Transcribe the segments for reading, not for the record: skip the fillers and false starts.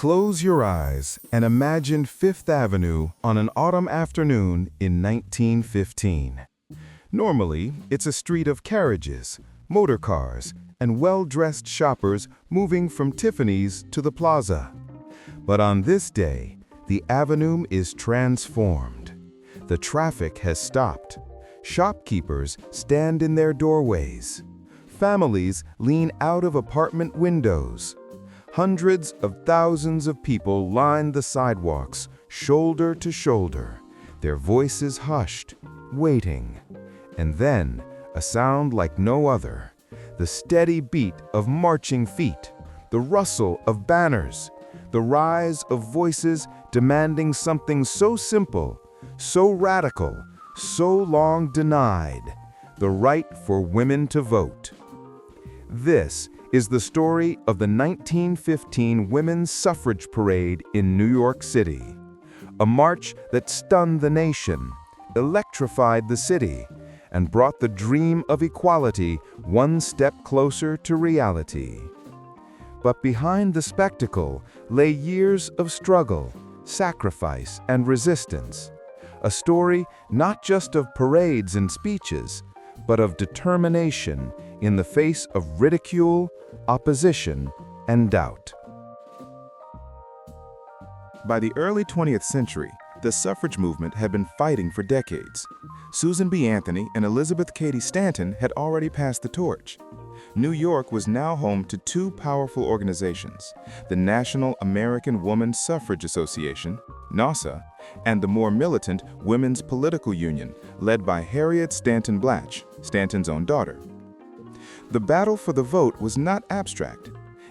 Close your eyes and imagine Fifth Avenue on an autumn afternoon in 1915. Normally, it's a street of carriages, motor cars, and well-dressed shoppers moving from Tiffany's to the plaza. But on this day, the avenue is transformed. The traffic has stopped. Shopkeepers stand in their doorways. Families lean out of apartment windows. Hundreds of thousands of people line the sidewalks, shoulder to shoulder, their voices hushed, waiting. And then, a sound like no other, the steady beat of marching feet, the rustle of banners, the rise of voices demanding something so simple, so radical, so long denied, the right for women to vote. This is the story of the 1915 Women's Suffrage Parade in New York City. A march that stunned the nation, electrified the city, and brought the dream of equality one step closer to reality. But behind the spectacle lay years of struggle, sacrifice, and resistance. A story not just of parades and speeches, but of determination in the face of ridicule, opposition, and doubt. By the early 20th century, the suffrage movement had been fighting for decades. Susan B. Anthony and Elizabeth Cady Stanton had already passed the torch. New York was now home to two powerful organizations, the National American Woman Suffrage Association, NASA, and the more militant Women's Political Union, led by Harriet Stanton Blatch, Stanton's own daughter. The battle for the vote was not abstract.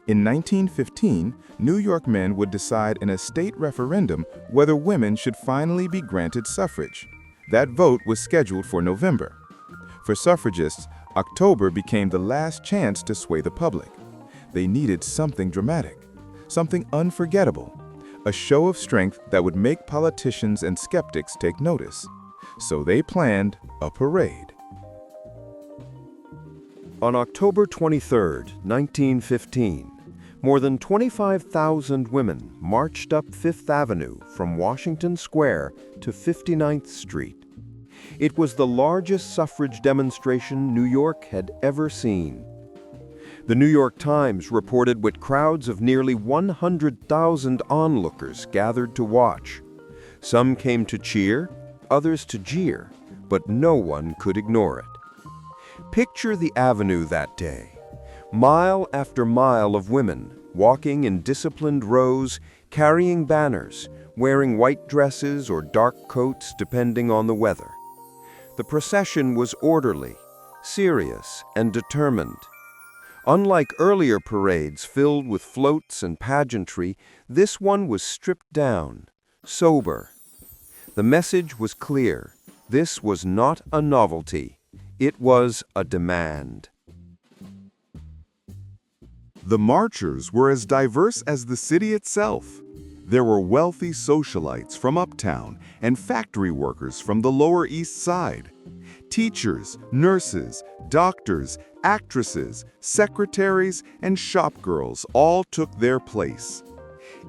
In 1915, New York men would decide in a state referendum whether women should finally be granted suffrage. That vote was scheduled for November. For suffragists, October became the last chance to sway the public. They needed something dramatic, something unforgettable, a show of strength that would make politicians and skeptics take notice. So they planned a parade. On October 23, 1915, more than 25,000 women marched up Fifth Avenue from Washington Square to 59th Street. It was the largest suffrage demonstration New York had ever seen. The New York Times reported what crowds of nearly 100,000 onlookers gathered to watch. Some came to cheer, others to jeer, but no one could ignore it. Picture the avenue that day. Mile after mile of women, walking in disciplined rows, carrying banners, wearing white dresses or dark coats depending on the weather. The procession was orderly, serious, and determined. Unlike earlier parades filled with floats and pageantry, this one was stripped down, sober. The message was clear. This was not a novelty. It was a demand. The marchers were as diverse as the city itself. There were wealthy socialites from uptown and factory workers from the Lower East Side. Teachers, nurses, doctors, actresses, secretaries, and shopgirls all took their place.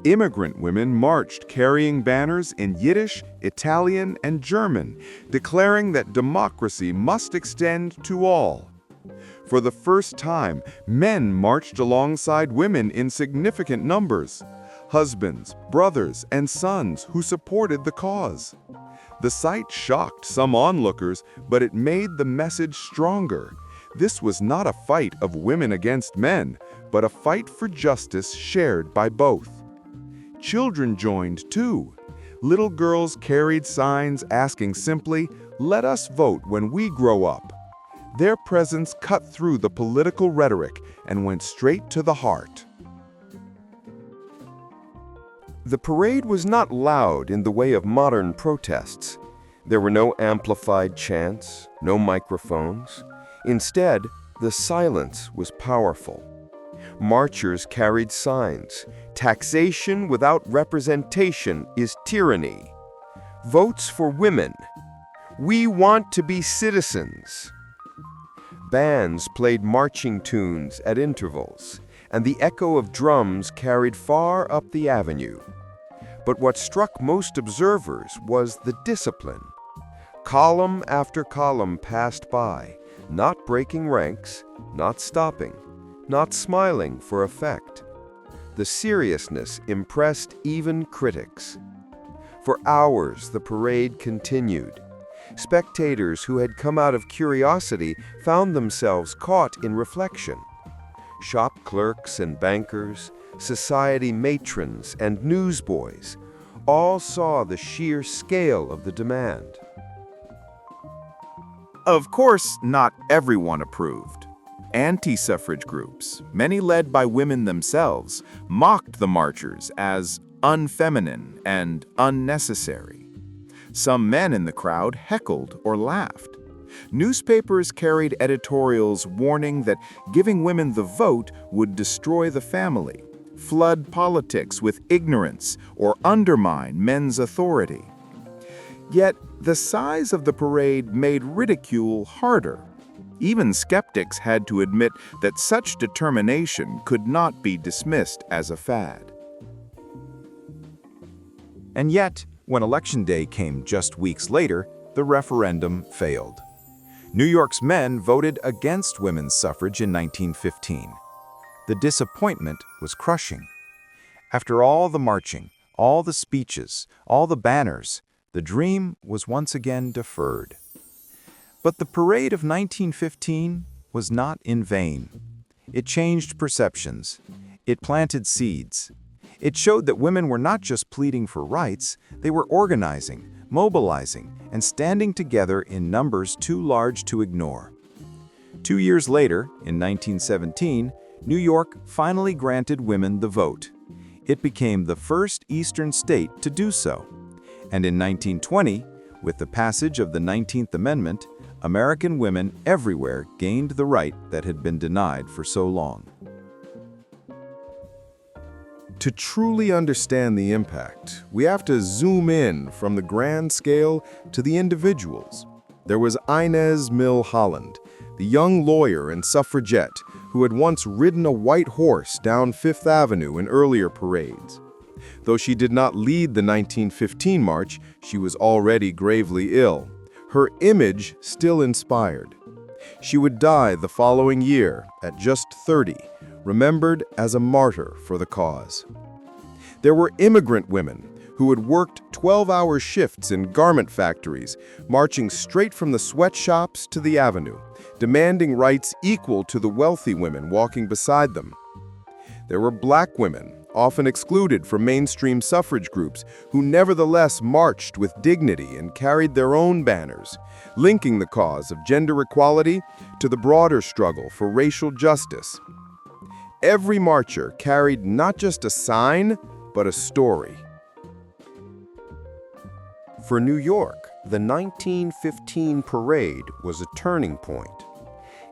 Immigrant women marched carrying banners in Yiddish, Italian, and German, declaring that democracy must extend to all. For the first time, men marched alongside women in significant numbers, husbands, brothers, and sons who supported the cause. The sight shocked some onlookers, but it made the message stronger. This was not a fight of women against men, but a fight for justice shared by both. Children joined too. Little girls carried signs asking simply, "Let us vote when we grow up." Their presence cut through the political rhetoric and went straight to the heart. The parade was not loud in the way of modern protests. There were no amplified chants, no microphones. Instead, the silence was powerful. Marchers carried signs. Taxation without representation is tyranny. Votes for women. We want to be citizens. Bands played marching tunes at intervals, and the echo of drums carried far up the avenue. But what struck most observers was the discipline. Column after column passed by, not breaking ranks, not stopping, not smiling for effect. The seriousness impressed even critics. For hours, the parade continued. Spectators who had come out of curiosity found themselves caught in reflection. Shop clerks and bankers, society matrons and newsboys, all saw the sheer scale of the demand. Of course, not everyone approved. Anti-suffrage groups, many led by women themselves, mocked the marchers as unfeminine and unnecessary. Some men in the crowd heckled or laughed. Newspapers carried editorials warning that giving women the vote would destroy the family, flood politics with ignorance, or undermine men's authority. Yet, the size of the parade made ridicule harder. Even skeptics had to admit that such determination could not be dismissed as a fad. And yet, when Election Day came just weeks later, the referendum failed. New York's men voted against women's suffrage in 1915. The disappointment was crushing. After all the marching, all the speeches, all the banners, the dream was once again deferred. But the parade of 1915 was not in vain. It changed perceptions. It planted seeds. It showed that women were not just pleading for rights, they were organizing, mobilizing, and standing together in numbers too large to ignore. 2 years later, in 1917, New York finally granted women the vote. It became the first Eastern state to do so. And in 1920, with the passage of the 19th Amendment, American women everywhere gained the right that had been denied for so long. To truly understand the impact, we have to zoom in from the grand scale to the individuals. There was Inez Milholland, the young lawyer and suffragette who had once ridden a white horse down Fifth Avenue in earlier parades. Though she did not lead the 1915 march, she was already gravely ill. Her image still inspired. She would die the following year, at just 30, remembered as a martyr for the cause. There were immigrant women who had worked 12-hour shifts in garment factories, marching straight from the sweatshops to the avenue, demanding rights equal to the wealthy women walking beside them. There were black women, often excluded from mainstream suffrage groups, who nevertheless marched with dignity and carried their own banners, linking the cause of gender equality to the broader struggle for racial justice. Every marcher carried not just a sign, but a story. For New York, the 1915 parade was a turning point.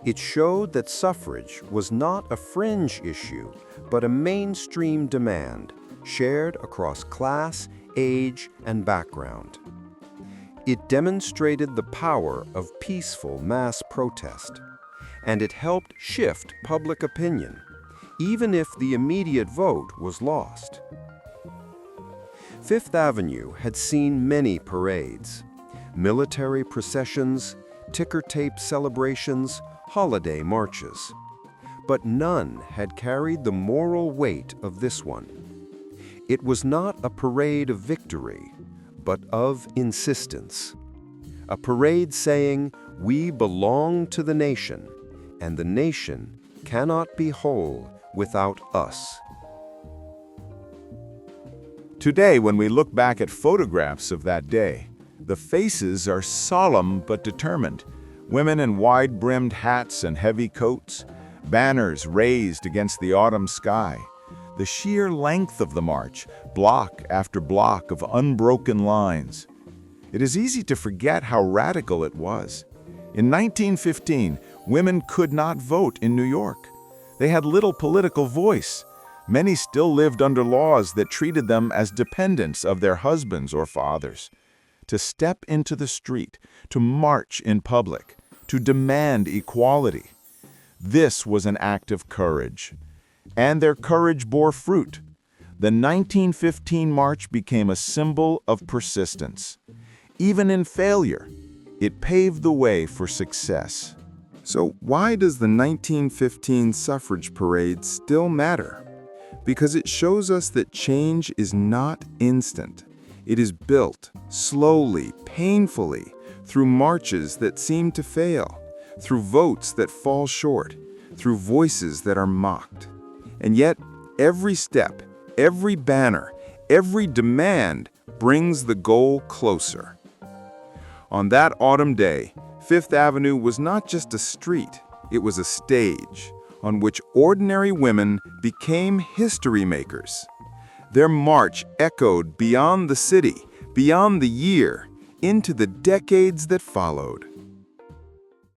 It showed that suffrage was not a fringe issue, but a mainstream demand, shared across class, age, and background. It demonstrated the power of peaceful mass protest, and it helped shift public opinion, even if the immediate vote was lost. Fifth Avenue had seen many parades, military processions, ticker tape celebrations, holiday marches. But none had carried the moral weight of this one. It was not a parade of victory, but of insistence. A parade saying, "We belong to the nation, and the nation cannot be whole without us." Today, when we look back at photographs of that day, the faces are solemn but determined. Women in wide-brimmed hats and heavy coats, banners raised against the autumn sky. The sheer length of the march, block after block of unbroken lines. It is easy to forget how radical it was. In 1915, women could not vote in New York. They had little political voice. Many still lived under laws that treated them as dependents of their husbands or fathers. To step into the street, to march in public, to demand equality. This was an act of courage. And their courage bore fruit. The 1915 march became a symbol of persistence. Even in failure, it paved the way for success. So why does the 1915 suffrage parade still matter? Because it shows us that change is not instant. It is built slowly, painfully, through marches that seem to fail, through votes that fall short, through voices that are mocked. And yet, every step, every banner, every demand brings the goal closer. On that autumn day, Fifth Avenue was not just a street, it was a stage on which ordinary women became history makers. Their march echoed beyond the city, beyond the year, into the decades that followed.